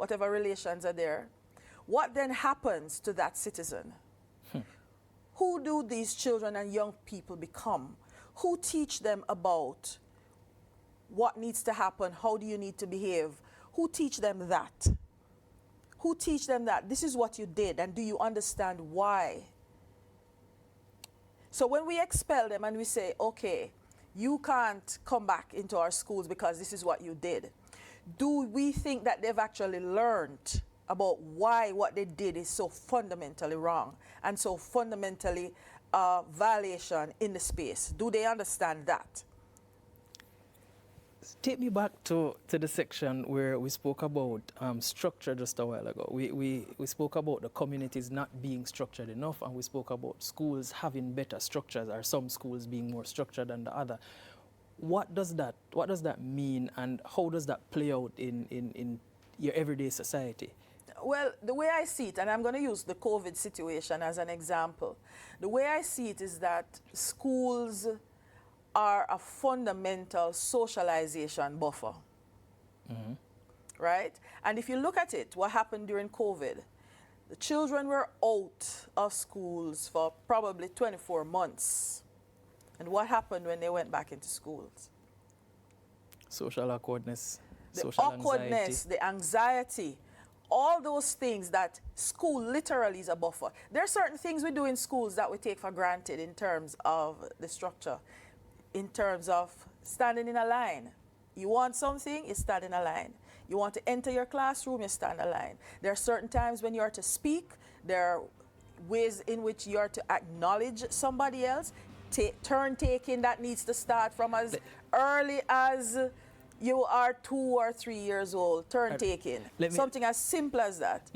whatever relations are there, what then happens to that citizen? Who do these children and young people become? Who teach them about what needs to happen? How do you need to behave? Who teach them that? Who teach them that this is what you did, and do you understand why? So when we expel them and we say, okay, you can't come back into our schools because this is what you did, do we think that they've actually learned about why what they did is so fundamentally wrong and so fundamentally violation in the space? Do they understand that? Take me back to the section where we spoke about structure just a while ago. We spoke about the communities not being structured enough, and we spoke about schools having better structures, or some schools being more structured than the other. What does that mean, and how does that play out in your everyday society? Well, the way I see it, and I'm going to use the COVID situation as an example, the way I see it is that schools are a fundamental socialization buffer, right? And if you look at it, what happened during COVID, the children were out of schools for probably 24 months. And what happened when they went back into schools? Social awkwardness, the social awkwardness, anxiety. the anxiety, all those things that school literally is a buffer. There are certain things we do in schools that we take for granted in terms of the structure. In terms of standing in a line. You want something, you stand in a line. You want to enter your classroom, you stand in a line. There are certain times when you are to speak. There are ways in which you are to acknowledge somebody else. Turn taking that needs to start from as early as you are 2 or 3 years old. Turn taking. Something as simple as that.